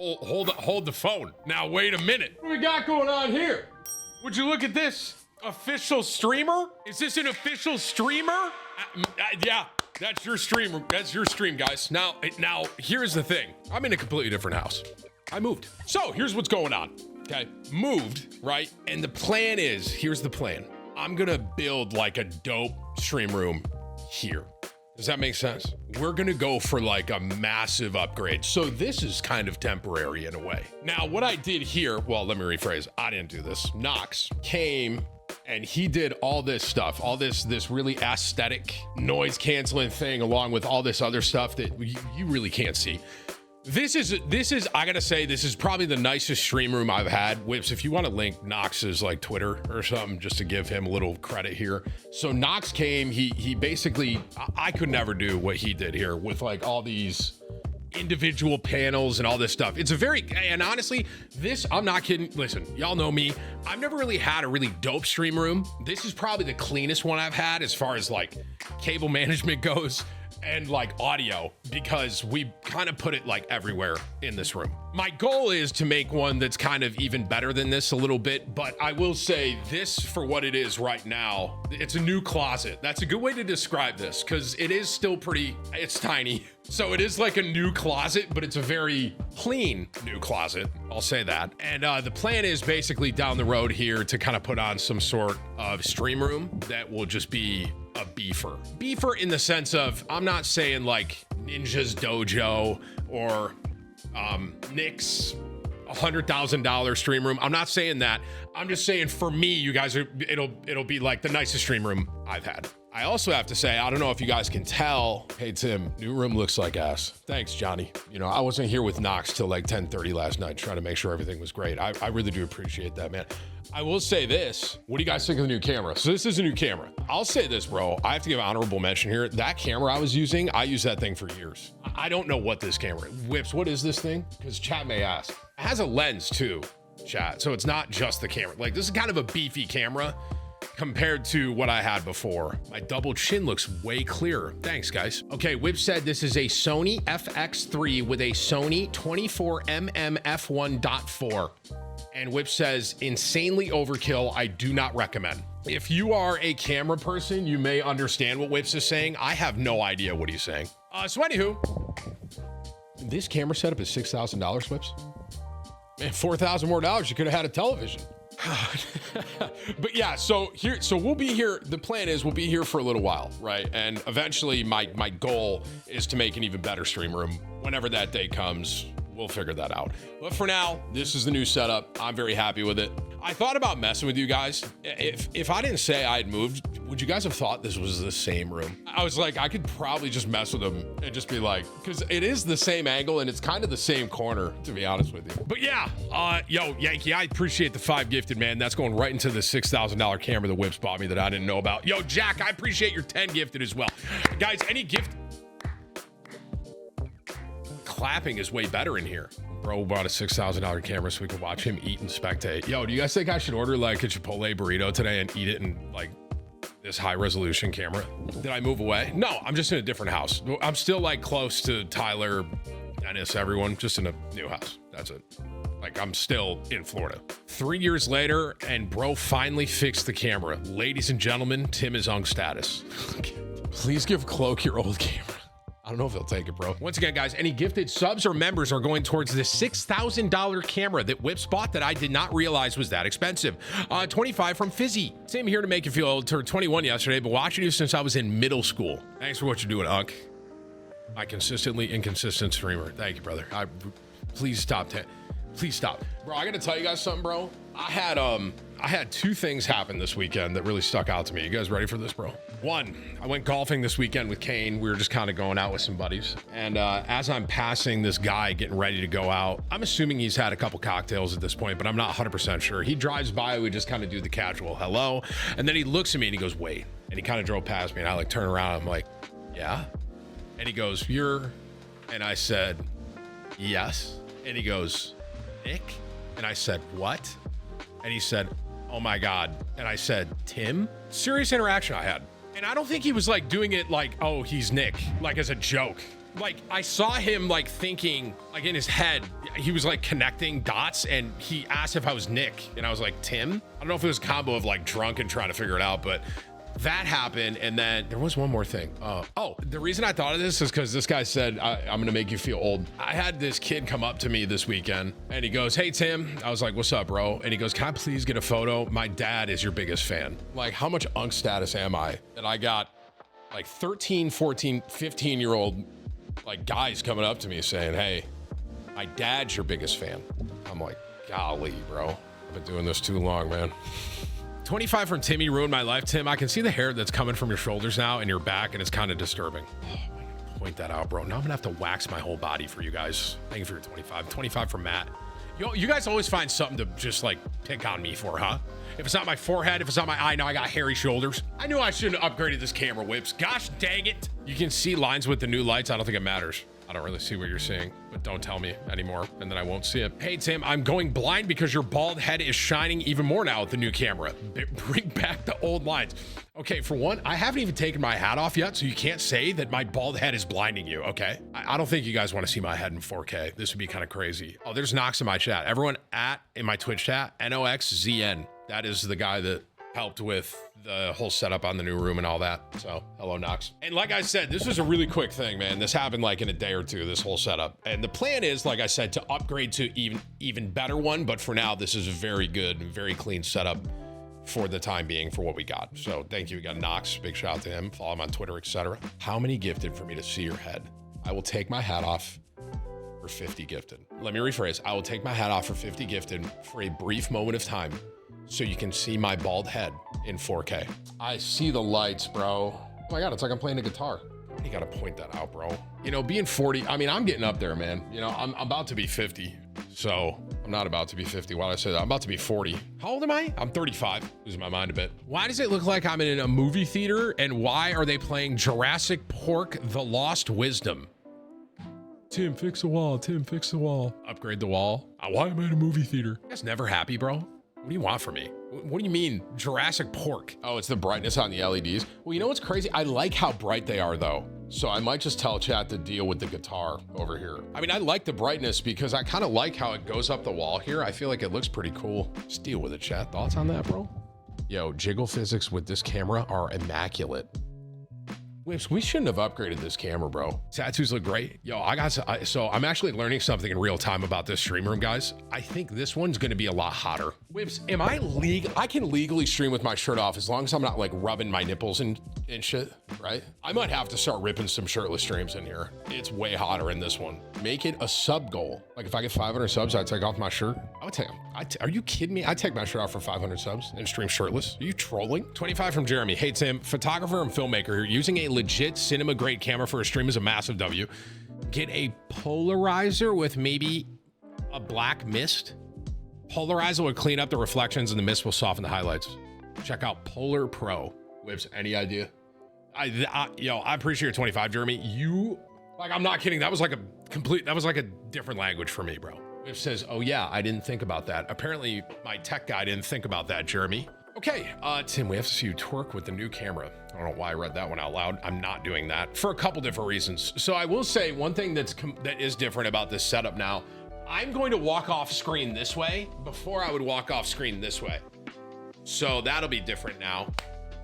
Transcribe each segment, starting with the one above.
Hold the phone. Now, wait a minute. What we got going on here? Would you look at this? Official streamer? Is this an official streamer? Yeah, that's your stream. That's your stream, guys. Now, here's the thing. I'm in a completely different house. I moved. So here's what's going on. Okay, moved, right? And the plan is, here's the plan. I'm gonna build like a dope stream room here. Does that make sense? We're gonna go for like a massive upgrade. So this is kind of temporary in a way. Now, what I did here, well, let me rephrase. I didn't do this. Knox came and he did all this stuff, all this really aesthetic noise canceling thing, along with all this other stuff that you really can't see. This is, I gotta say, this is probably the nicest stream room I've had. Whips, if you want to link Knox's like Twitter or something, just to give him a little credit here. So Knox came, he basically, I could never do what he did here with like all these individual panels and all this stuff. It's a very, and honestly, this, I'm not kidding. Listen, y'all know me. I've never really had a really dope stream room. This is probably the cleanest one I've had as far as like cable management goes. And like audio, because we kind of put it like everywhere in this room. My goal is to make one that's kind of even better than this a little bit, but I will say this for what it is right now, it's a new closet. That's a good way to describe this, because it is still pretty, it's tiny. So it is like a new closet, but it's a very clean new closet. I'll say that. And the plan is basically down the road here to kind of put on some sort of stream room that will just be a beefer in the sense of, I'm not saying like Ninja's Dojo or Nick's $100,000 stream room. I'm not saying that. I'm just saying for me, you guys are, it'll be like the nicest stream room I've had. I also have to say, I don't know if you guys can tell. Hey, Tim, new room looks like ass. Thanks, Johnny. You know, I wasn't here with Knox till like 10:30 last night, trying to make sure everything was great. I really do appreciate that, man. I will say this. What do you guys think of the new camera? So this is a new camera. I'll say this, bro. I have to give honorable mention here. That camera I was using, I used that thing for years. I don't know what this camera, Whips, what is this thing? Because chat may ask. It has a lens too, chat. So it's not just the camera. Like, this is kind of a beefy camera compared to what I had before. My double chin looks way clearer. Thanks, guys. Okay, Whip said this is a Sony FX3 with a Sony 24mm f1.4. And Whip says, insanely overkill. I do not recommend. If you are a camera person, you may understand what Whips is saying. I have no idea what he's saying. So anywho, this camera setup is $6,000, Whips. Man, $4,000 more dollars, you could have had a television. But yeah, so we'll be here. The plan is we'll be here for a little while, right? And eventually my goal is to make an even better stream room. Whenever that day comes, we'll figure that out. But for now, this is the new setup. I'm very happy with it. I thought about messing with you guys. If I didn't say I had moved, would you guys have thought this was the same room? I was like, I could probably just mess with them and just be like, because it is the same angle and it's kind of the same corner, to be honest with you. But yeah, yo, Yankee, I appreciate the 5 gifted, man. That's going right into the $6,000 camera the Whips bought me that I didn't know about. Yo, Jack, I appreciate your 10 gifted as well. Guys, any gift... Clapping is way better in here. Bro bought a $6,000 camera so we can watch him eat and spectate. Yo, do you guys think I should order like a Chipotle burrito today and eat it in like this high resolution camera? Did I move away? No, I'm just in a different house. I'm still like close to Tyler, Dennis, everyone, just in a new house. That's it. Like, I'm still in Florida. 3 years later, and bro finally fixed the camera. Ladies and gentlemen, Tim is on status. Please give Cloak your old camera. I don't know if he'll take it, bro. Once again, guys, any gifted subs or members are going towards the $6,000 camera that Whips bought that I did not realize was that expensive. 25 from Fizzy. Same here to make you feel old. Turned 21 yesterday, but watching you since I was in middle school. Thanks for what you're doing, Unk. My consistently inconsistent streamer. Thank you, brother. Please stop. Please stop. Bro, I gotta tell you guys something, bro. I had 2 things happen this weekend that really stuck out to me. You guys ready for this, bro? 1, I went golfing this weekend with Kane. We were just kind of going out with some buddies. And as I'm passing this guy getting ready to go out, I'm assuming he's had a couple cocktails at this point, but I'm not 100% sure. He drives by, we just kind of do the casual hello. And then he looks at me and he goes, wait. And he kind of drove past me and I like turn around. I'm like, yeah. And he goes, you're, and I said, yes. And he goes, Nick? And I said, what? And he said, oh my God. And I said, Tim? Serious interaction I had. And I don't think he was like doing it like, oh, he's Nick, like as a joke. Like I saw him like thinking like in his head, he was like connecting dots and he asked if I was Nick and I was like, Tim? I don't know if it was a combo of like drunk and trying to figure it out, but that happened. And then there was one more thing. Oh, the reason I thought of this is because this guy said, I'm gonna make you feel old. I had this kid come up to me this weekend and he goes, hey, Tim. I was like, what's up, bro? And he goes, can I please get a photo? My dad is your biggest fan. Like, how much unk status am I that I got like 13, 14, 15-year-old like guys coming up to me saying, hey, my dad's your biggest fan. I'm like, golly, bro. I've been doing this too long, man. 25 from Timmy ruined my life. Tim, I can see the hair that's coming from your shoulders now and your back, and it's kind of disturbing. Oh, I gotta point that out, bro. Now I'm gonna have to wax my whole body for you guys. Thank you for your 25. 25 from Matt. You guys always find something to just like pick on me for, huh? If it's not my forehead, if it's not my eye, now I got hairy shoulders. I knew I shouldn't have upgraded this camera, Whips. Gosh dang it. You can see lines with the new lights. I don't think it matters. I don't really see what you're seeing, but don't tell me anymore, and then I won't see it. Hey, Tim, I'm going blind because your bald head is shining even more now with the new camera. Bring back the old lines. Okay, for one, I haven't even taken my hat off yet, so you can't say that my bald head is blinding you, okay? I don't think you guys want to see my head in 4K. This would be kind of crazy. Oh, there's Knox in my chat. Everyone in my Twitch chat, NOXZN. That is the guy that helped with the whole setup on the new room and all that. So hello, Knox. And like I said, this was a really quick thing, man. This happened like in a day or two, this whole setup. And the plan is, like I said, to upgrade to even better one. But for now, this is a very good, very clean setup for the time being for what we got. So thank you. We got Knox. Big shout out to him. Follow him on Twitter, etc. How many gifted for me to see your head? I will take my hat off for 50 gifted. Let me rephrase. I will take my hat off for 50 gifted for a brief moment of time, so you can see my bald head in 4K. I see the lights, bro. Oh my God, it's like I'm playing a guitar. You gotta point that out, bro. You know, being 40, I mean, I'm getting up there, man. You know, I'm about to be 50. So I'm not about to be 50. Why did I say that? I'm about to be 40. How old am I? I'm 35. Losing my mind a bit. Why does it look like I'm in a movie theater? And why are they playing Jurassic Pork: The Lost Wisdom? Tim, fix the wall. Tim, fix the wall. Upgrade the wall. Why am I in a movie theater? You guys never happy, bro? What do you want from me? What do you mean, Jurassic Pork? Oh, it's the brightness on the LEDs. Well, you know what's crazy? I like how bright they are, though. So I might just tell chat to deal with the guitar over here. I mean, I like the brightness because I kind of like how it goes up the wall here. I feel like it looks pretty cool. Just deal with it, chat. Thoughts on that, bro? Yo, jiggle physics with this camera are immaculate. Whips, we shouldn't have upgraded this camera, bro. Tattoos look great. Yo, so I'm actually learning something in real time about this stream room, guys. I think this one's gonna be a lot hotter. Whips, am I legal? I can legally stream with my shirt off as long as I'm not like rubbing my nipples and shit, right? I might have to start ripping some shirtless streams in here. It's way hotter in this one. Make it a sub goal. Like if I get 500 subs, I'd take off my shirt. I would take them. Are you kidding me? I'd take my shirt off for 500 subs and stream shirtless. Are you trolling? 25 from Jeremy. Hey, Tim, photographer and filmmaker here. Using a legit cinema grade camera for a stream is a massive W. Get a polarizer with maybe a black mist. Polarizer will clean up the reflections and the mist will soften the highlights. Check out Polar Pro. Whips, any idea? Yo, I appreciate your 25, Jeremy. I'm not kidding. That was like a different language for me, bro. It says, oh yeah, I didn't think about that. Apparently my tech guy didn't think about that, Jeremy. Okay, Tim, we have to see you twerk with the new camera. I don't know why I read that one out loud. I'm not doing that for a couple different reasons. So I will say one thing that is different about this setup now. I'm going to walk off screen this way. Before I would walk off screen this way. So that'll be different now.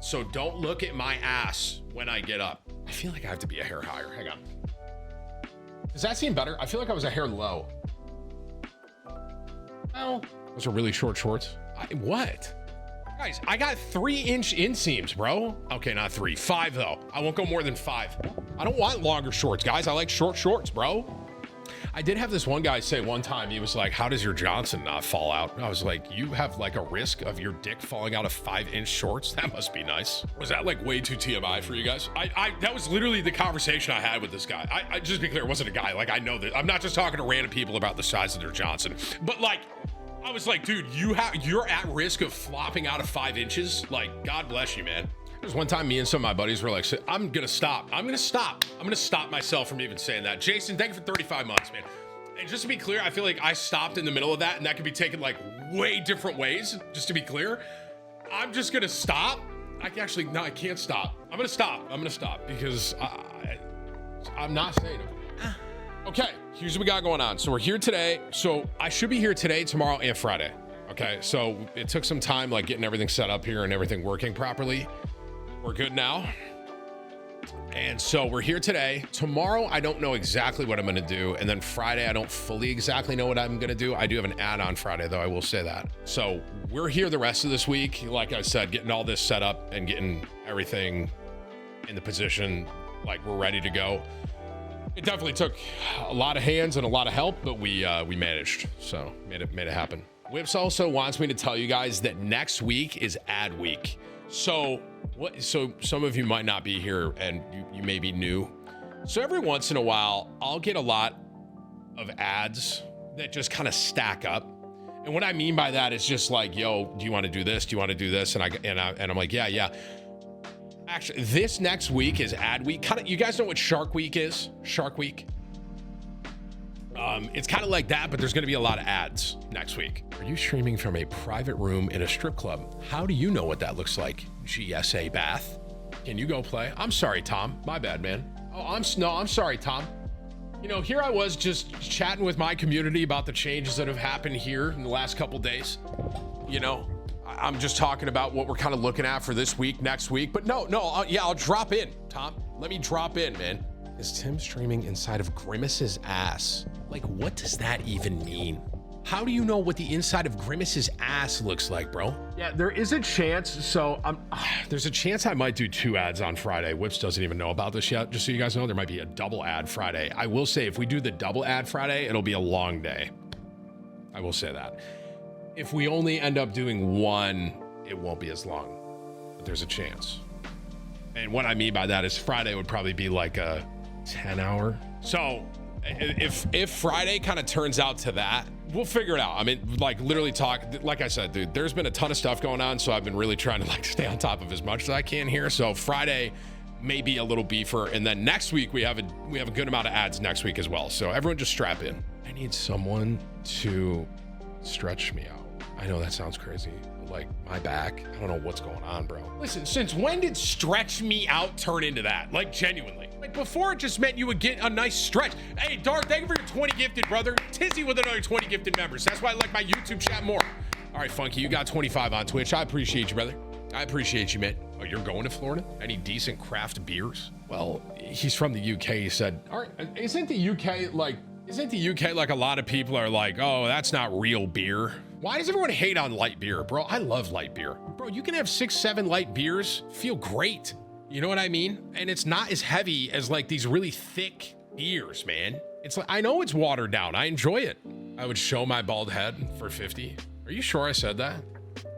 So don't look at my ass when I get up. I feel like I have to be a hair higher. Hang on. Does that seem better? I feel like I was a hair low. Well, those are really short shorts. What? Guys, I got 3-inch inseams, bro. Okay, not 3, 5 though. I won't go more than 5. I don't want longer shorts, guys. I like short shorts, bro. I did have this one guy say one time, he was like, how does your Johnson not fall out? I was like, you have like a risk of your dick falling out of 5-inch shorts? That must be nice. Was that like way too TMI for you guys? That was literally the conversation I had with this guy. I just to be clear, it wasn't a guy. Like I know that I'm not just talking to random people about the size of their Johnson, but like, I was like, dude, you're at risk of flopping out of 5 inches. Like, God bless you, man. There's one time me and some of my buddies were like, I'm gonna stop myself from even saying that. Jason, thank you for 35 months, man. And just to be clear, I feel like I stopped in the middle of that and that could be taken like way different ways. Just to be clear, I'm just gonna stop. I can't stop. I'm gonna stop because I'm not saying it. Okay, here's what we got going on. So we're here today. So I should be here today, tomorrow, and Friday. Okay, so it took some time, like getting everything set up here and everything working properly. We're good now. And so we're here today. Tomorrow, I don't know exactly what I'm going to do. And then Friday, I don't fully exactly know what I'm going to do. I do have an ad on Friday, though. I will say that. So we're here the rest of this week. Like I said, getting all this set up and getting everything in the position like we're ready to go. It definitely took a lot of hands and a lot of help, but we managed. So made it happen. Whips also wants me to tell you guys that next week is ad week. So some of you might not be here and you may be new. So every once in a while, I'll get a lot of ads that just kind of stack up. And what I mean by that is just like, yo, do you want to do this? Do you want to do this? And I'm like, yeah. Actually, this next week is ad week. Kind of, you guys know what Shark Week is? Shark Week. It's kind of like that, but there's going to be a lot of ads next week. Are you streaming from a private room in a strip club? How do you know what that looks like? GSA Bath. Can you go play? I'm sorry, Tom. My bad, man. I'm sorry, Tom. You know, here I was just chatting with my community about the changes that have happened here in the last couple days. You know, I'm just talking about what we're kind of looking at for this week, next week. But I'll drop in, Tom. Let me drop in, man. Is Tim streaming inside of Grimace's ass? Like, what does that even mean? How do you know what the inside of Grimace's ass looks like, bro? Yeah, there is a chance. So there's a chance I might do 2 ads on Friday. Whips doesn't even know about this yet. Just so you guys know, there might be a double ad Friday. I will say if we do the double ad Friday, it'll be a long day. I will say that. If we only end up doing 1, it won't be as long, but there's a chance. And what I mean by that is Friday would probably be like a 10-hour. So if Friday kind of turns out to that, we'll figure it out. I mean, like literally like I said, dude, there's been a ton of stuff going on. So I've been really trying to like stay on top of as much as I can here. So Friday may be a little beefer. And then next week we have a good amount of ads next week as well. So everyone just strap in. I need someone to stretch me out. I know that sounds crazy. Like my back, I don't know what's going on, bro. Listen, since when did stretch me out turn into that? Like genuinely. Like before it just meant you would get a nice stretch. Hey, Dark, thank you for your 20 gifted, brother. Tizzy with another 20 gifted members. That's why I like my YouTube chat more. All right, Funky, you got 25 on Twitch. I appreciate you, brother. I appreciate you, man. Oh, you're going to Florida? Any decent craft beers? Well, he's from the UK. He said, all right, isn't the UK like a lot of people are like, oh, that's not real beer? Why does everyone hate on light beer, bro? I love light beer. Bro, you can have 6, 7 light beers, feel great. You know what I mean? And it's not as heavy as like these really thick beers, man. It's like, I know it's watered down. I enjoy it. I would show my bald head for 50. Are you sure I said that?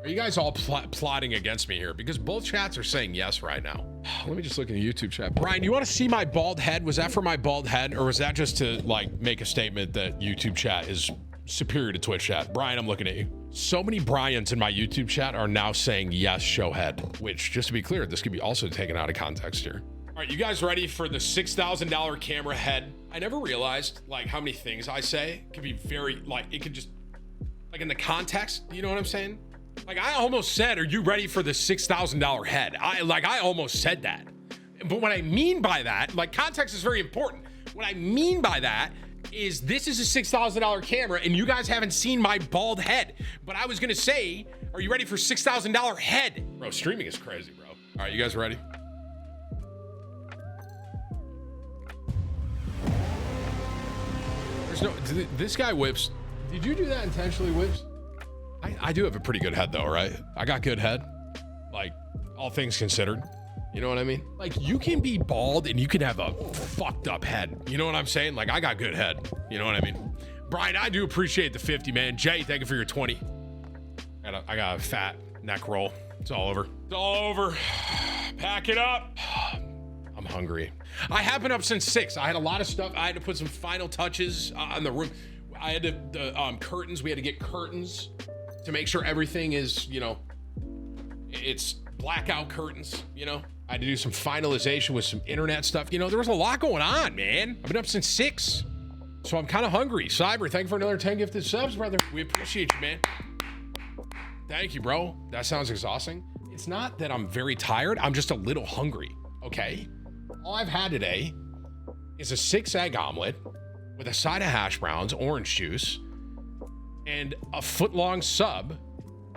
Are you guys all plotting against me here? Because both chats are saying yes right now. Let me just look in the YouTube chat. Brian, you want to see my bald head? Was that for my bald head? Or was that just to like make a statement that YouTube chat is superior to Twitch chat? Brian, I'm looking at you. So many Bryans in my YouTube chat are now saying yes, show head, which just to be clear, this could be also taken out of context here. All right, you guys ready for the $6,000 camera head? I never realized like how many things I say could be very like, it could just like in the context, you know what I'm saying? Like I almost said, are you ready for the $6,000 head? I almost said that. But what I mean by that, like context is very important. What I mean by that is this is a $6,000 camera and you guys haven't seen my bald head. But I was gonna say, are you ready for $6,000 head? Bro, streaming is crazy, bro. All right, you guys ready? There's no, this guy Whips. Did you do that intentionally, Whips? I do have a pretty good head though, right? I got good head, like all things considered. You know what I mean? Like you can be bald and you can have a fucked up head. You know what I'm saying? Like I got good head. You know what I mean? Brian, I do appreciate the 50, man. Jay, thank you for your 20. I got a fat neck roll. It's all over. It's all over. Pack it up. I'm hungry. I have been up since 6. I had a lot of stuff. I had to put some final touches on the room. I had the curtains. We had to get curtains to make sure everything is, you know, it's blackout curtains, you know. I had to do some finalization with some internet stuff. You know, there was a lot going on, man. I've been up since 6, so I'm kind of hungry. Cyber, thank you for another 10 gifted subs, brother. We appreciate you, man. Thank you, bro. That sounds exhausting. It's not that I'm very tired. I'm just a little hungry, okay? All I've had today is a 6 egg omelet with a side of hash browns, orange juice, and a foot-long sub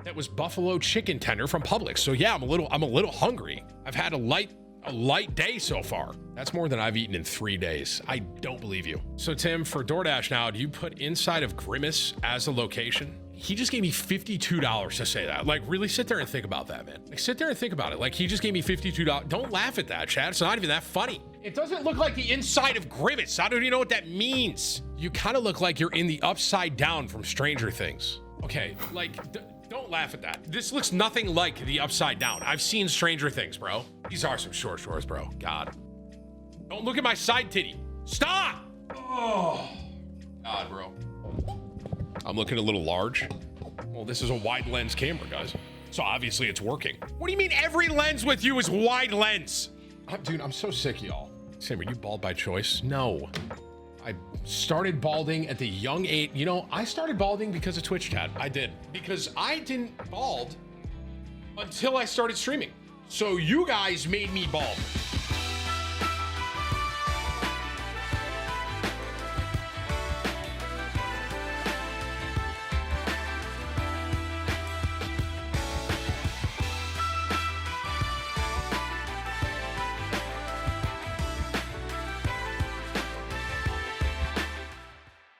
that was buffalo chicken tender from Publix. So yeah, I'm a little hungry. I've had a light day so far. That's more than I've eaten in 3 days. I don't believe you. So Tim, for DoorDash now, do you put inside of Grimace as a location? He just gave me $52 to say that. Like, really sit there and think about that, man. Like, sit there and think about it. Like, he just gave me $52. Don't laugh at that, Chad. It's not even that funny. It doesn't look like the inside of Grimace. I don't even know what that means. You kind of look like you're in the upside down from Stranger Things. Okay, like, don't laugh at that. This looks nothing like the upside down. I've seen Stranger Things, bro. These are some short shorts, bro. God. Don't look at my side titty. Stop! Oh, God, bro. I'm looking a little large. Well, this is a wide lens camera, guys. So obviously it's working. What do you mean every lens with you is wide lens? Dude, I'm so sick, y'all. Sam, are you bald by choice? No. I started balding at the young age. You know, I started balding because of Twitch, Chat. I did. Because I didn't bald until I started streaming. So you guys made me bald.